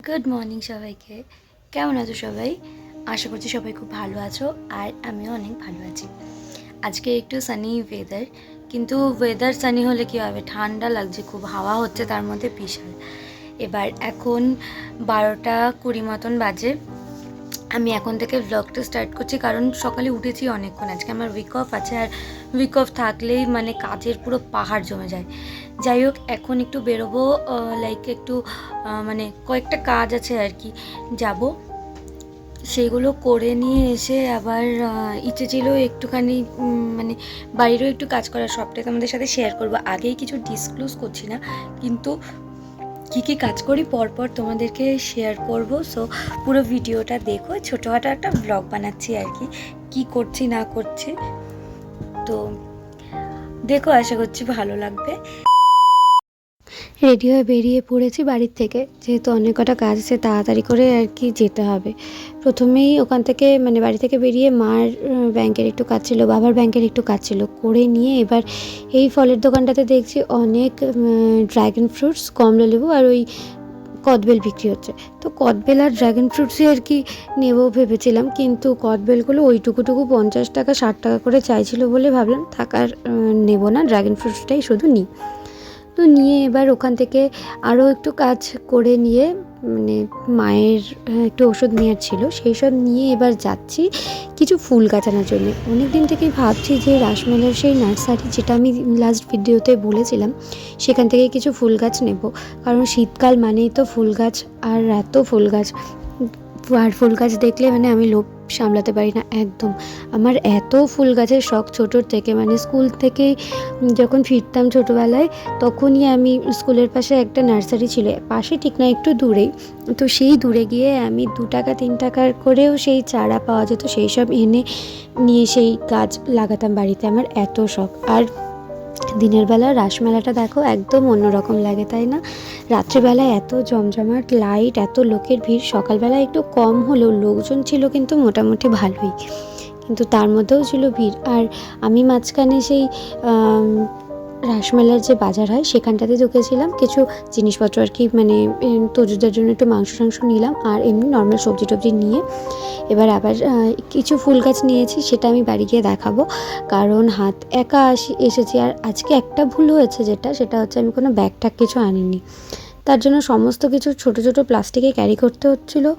Good morning সবাইকে। কেমন আছো সবাই? আশা করছি সবাই খুব ভালো আছো, আর আমিও অনেক ভালো আছি। আজকে একটু সানি ওয়েদার, কিন্তু ওয়েদার সানি হলে কী হবে, ঠান্ডা লাগছে, খুব হাওয়া হচ্ছে তার মধ্যে বিশাল। এবার এখন 12:20 মতন বাজে। আমি এখন থেকে ব্লগটা স্টার্ট করছি, কারণ সকালে উঠেছি অনেকক্ষণ। আজকে আমার উইক অফ আছে, আর উইক অফ থাকলেই মানে কাজের পুরো পাহাড় জমে যায়। যাই হোক, এখন একটু বেরোবো, লাইক একটু মানে কয়েকটা কাজ আছে আর কি, যাব। সেগুলো করে নিয়ে এসে আবার ইচ্ছে ছিল একটুখানি মানে বাড়িরও একটু কাজ করার, সবটাই তোমাদের সাথে শেয়ার করবো। আগেই কিছু ডিসক্লোজ করছি না, কিন্তু কী কী কাজ করি পরপর তোমাদেরকে শেয়ার করব। সো পুরো ভিডিওটা দেখো, ছোটোখাটো একটা ব্লগ বানাচ্ছি আর কি, কী করছি না করছি। তো দেখো, আশা করছি ভালো লাগবে। রেডি হয়ে বেরিয়ে পড়েছি বাড়ির থেকে, যেহেতু অনেক কটা কাজ আছে, তাড়াতাড়ি করে আর কি যেতে হবে। প্রথমেই ওখান থেকে মানে বাড়ি থেকে বেরিয়ে মার ব্যাংকের একটু কাজ ছিল, বাবার ব্যাংকের একটু কাজ ছিল, করে নিয়ে এবার এই ফলের দোকানটাতে দেখছি অনেক ড্রাগন ফ্রুটস, কমলা লেবু আর ওই কদবেল বিক্রি হচ্ছে। তো কদবেল আর ড্রাগন ফ্রুটসই আর কি নেবো ভেবেছিলাম, কিন্তু কদবেলগুলো ওইটুকুটুকু 50 টাকা 60 টাকা করে চাইছিল বলে ভাবলাম থাকার নেবো না, ড্রাগন ফ্রুটসটাই শুধু নিই। তো নিয়ে এবার ওখান থেকে আরও একটু কাজ করে নিয়ে মানে মায়ের একটু ওষুধ নেওয়ার ছিল, সেই সব নিয়ে এবার যাচ্ছি কিছু ফুল গাছ আনার জন্য। অনেক দিন থেকেই ভাবছি যে রাসমেলার সেই নার্সারি, যেটা আমি লাস্ট ভিডিওতে বলেছিলাম, সেখান থেকে কিছু ফুল গাছ নেব। কারণ শীতকাল মানেই তো ফুল গাছ, আর এত ফুল গাছ, আর ফুল গাছ দেখলে মানে আমি লোভ সামলাতে পারি না একদম। আমার এত ফুল গাছের শখ ছোটোর থেকে, মানে স্কুল থেকেই যখন ফিরতাম ছোটোবেলায়, তখনই আমি স্কুলের পাশে একটা নার্সারি ছিল, পাশে ঠিক না একটু দূরেই। তো সেই দূরে গিয়ে আমি 2 টাকা 3 টাকার করেও সেই চারা পাওয়া যেত, সেই সব এনে নিয়ে সেই গাছ লাগাতাম বাড়িতে। আমার এত শখ। আর দিনের বেলা রাসমেলাটা দেখো একদম অন্যরকম লাগে, তাই না? রাত্রিবেলায় এত জমজমাট লাইট, এত লোকের ভিড়। সকালবেলা একটু কম হলেও লোকজন ছিল কিন্তু মোটামুটি ভালোই, কিন্তু তার মধ্যেও ছিল ভিড়। আর আমি মাঝখানে সেই রাসমেলার যে বাজার হয় সেখানটাতে ঢুকেছিলাম, কিছু জিনিসপত্র আর কি, মানে তজুদের জন্য একটু মাংস নিলাম, আর এমনি নর্মাল সবজি টবজি নিয়ে এবার আবার কিছু ফুল গাছ নিয়েছি, সেটা আমি বাড়ি গিয়ে দেখাবো। কারণ হাত একা এসেছি, আর আজকে একটা ভুল হয়েছে, সেটা হচ্ছে আমি কোনো ব্যাগ ট্যাগ কিছু আনিনি। তার জন্য সমস্ত কিছু ছোটো ছোটো প্লাস্টিকে ক্যারি করতে হচ্ছিলো,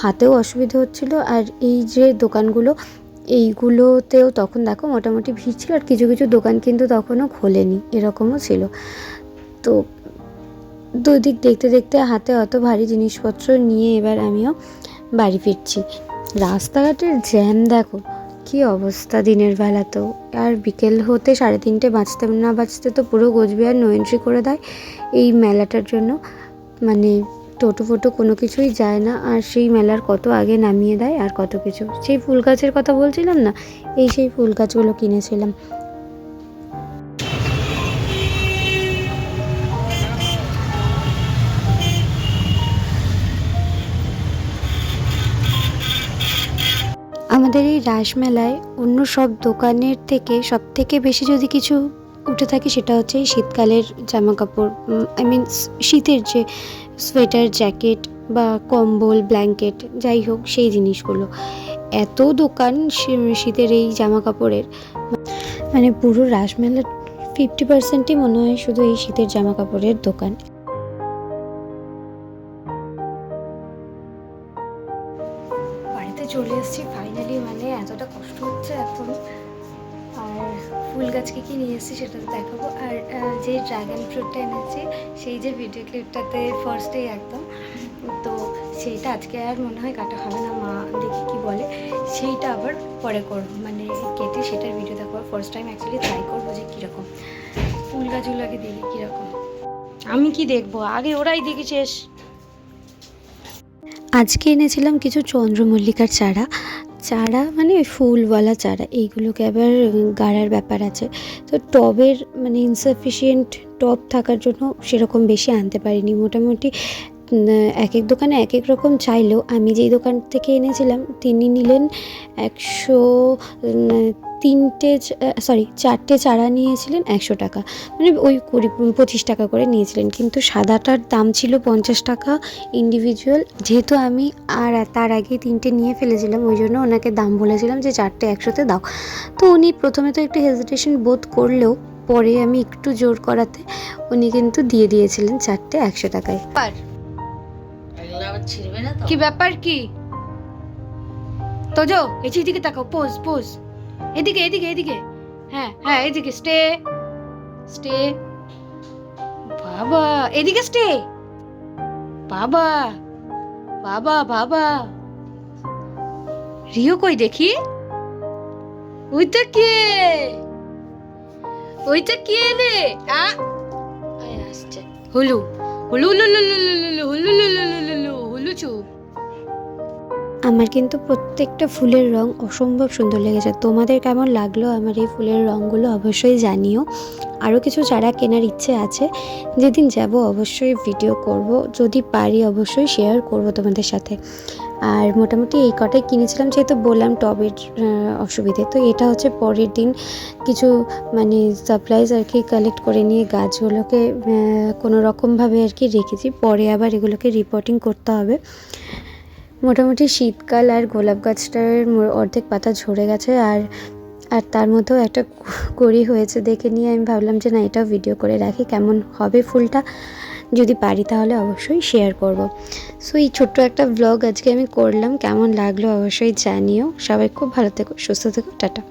হাতেও অসুবিধা হচ্ছিলো। আর এই যে দোকানগুলো, এইগুলোতেও তখন দেখো মোটামুটি ভিড় ছিল, আর কিছু কিছু দোকান কিন্তু তখনও খোলেনি, এরকমও ছিল। তো দুদিক দেখতে দেখতে হাতে অত ভারী জিনিসপত্র নিয়ে এবার আমিও বাড়ি ফিরছি। রাস্তাঘাটের জ্যাম দেখো কী অবস্থা দিনের বেলাতেও। আর বিকেল হতে 3:30 বাজতে না বাজতে তো পুরো কোচবিহার নো এন্ট্রি করে দেয় এই মেলাটার জন্য। মানে টোটো ফোটো কোনো কিছুই যায় না, আর সেই মেলার কত আগে নামিয়ে দেয় আর কত কিছু। সেই ফুল গাছের কথা বলছিলাম না, এই সেই ফুল গাছগুলো কিনেছিলাম। আমাদের এই রাসমেলায় অন্য সব দোকানের থেকে সব থেকে বেশি যদি কিছু উঠে থাকে, সেটা হচ্ছে এই শীতকালের জামা কাপড়, আই মিন শীতের যে সোয়েটার, জ্যাকেট বা কম্বল, ব্ল্যাঙ্কেট, যাই হোক সেই জিনিসগুলো। এত দোকান শীতের এই জামা কাপড়ের, মানে পুরো রাসমেলার 50%ই মনে হয় শুধু এই শীতের জামা কাপড়ের দোকান। বাড়িতে চলে এসেছি ফাইনালি, মানে এতটা কষ্ট হচ্ছে এখন। আর ফুল গাছকে কি নিয়ে এসেছি সেটা তো দেখাবো। আর যে ড্রাগন ফ্রুটটা এনেছি, সেই যে ভিডিও ক্লিপটাতে ফার্স্টেই একদম, তো সেইটা আজকে আর মনে হয় কাটা হবে না, মা দেখি কি বলে, সেইটা আবার পরে করবো, মানে কেটে সেটার ভিডিও দেখবো। ফার্স্ট টাইম অ্যাকচুয়ালি ট্রাই করবো যে কীরকম ফুল গাছগুলোকে দেখি কীরকম। আমি কি দেখবো, আগে ওরাই দেখি শেষ। আজকে এনেছিলাম কিছু চন্দ্রমল্লিকার চারা, মানে ওই ফুলওয়ালা চারা। এইগুলোকে আবার গাড়ার ব্যাপার আছে, তো টবের মানে ইনসাফিসিয়েন্ট টব থাকার জন্য সেরকম বেশি আনতে পারিনি। মোটামুটি এক এক দোকানে এক এক রকম চাইলেও আমি যেই দোকান থেকে এনেছিলাম তিনি নিলেন চারটে চারা নিয়েছিলেন 100 টাকা, মানে ওই 25 টাকা করে নিয়েছিলেন। কিন্তু সাদাটার দাম ছিল 50 টাকা ইন্ডিভিজুয়াল। যেহেতু আমি তার আগে 3টে নিয়ে ফেলেছিলাম, ওই জন্য ওনাকে দাম বলেছিলাম যে 4টে 100-তে দাও। তো উনি প্রথমে তো একটু হেজিটেশন বোধ করলেও পরে আমি একটু জোর করাতে উনি কিন্তু দিয়ে দিয়েছিলেন 4টে 100 টাকায়। কি ব্যাপার কি তোজো, এদিকে তাকাও, পোজ পোজ, এদিকে এদিকে এদিকে, হ্যাঁ হ্যাঁ এদিকে, স্টে স্টে, বাবা এদিকে স্টে, বাবা বাবা বাবা। রিও কই দেখি, ওইটা কে, ওইটা কে রে? আসছে Hulu Hulu Hulu Hulu Hulu Hulu Hulu Hulu চুপ। আমার কিন্তু প্রত্যেকটা ফুলের রং অসম্ভব সুন্দর লেগেছে। তোমাদের কেমন লাগলো আমার এই ফুলের রঙগুলো অবশ্যই জানিও। আরও কিছু চারা কেনার ইচ্ছে আছে, যেদিন যাব অবশ্যই ভিডিও করব, যদি পারি অবশ্যই শেয়ার করব তোমাদের সাথে। আর মোটামুটি এই কটাই কিনেছিলাম, যেহেতু বললাম টবের অসুবিধে। তো এটা হচ্ছে পরের দিন কিছু মানে সাপ্লাইজ আর কি কালেক্ট করে নিয়ে গাছগুলোকে কোনো রকমভাবে আর কি রেখেছি, পরে আবার এগুলোকে রিপোর্টিং করতে হবে। মোটামুটি শীতকাল, আর গোলাপ গাছটার অর্ধেক পাতা ঝরে গেছে, আর তার মধ্যেও একটা কড়ি হয়েছে দেখে নিয়ে আমি ভাবলাম যে না, এটাও ভিডিও করে রাখি, কেমন হবে ফুলটা। যদি পারি তাহলে অবশ্যই শেয়ার করব। সো এই ছোট্ট একটা ব্লগ আজকে আমি করলাম, কেমন লাগলো অবশ্যই জানিও। সবাই খুব ভালো থেকো, সুস্থ থেকো, টাটা।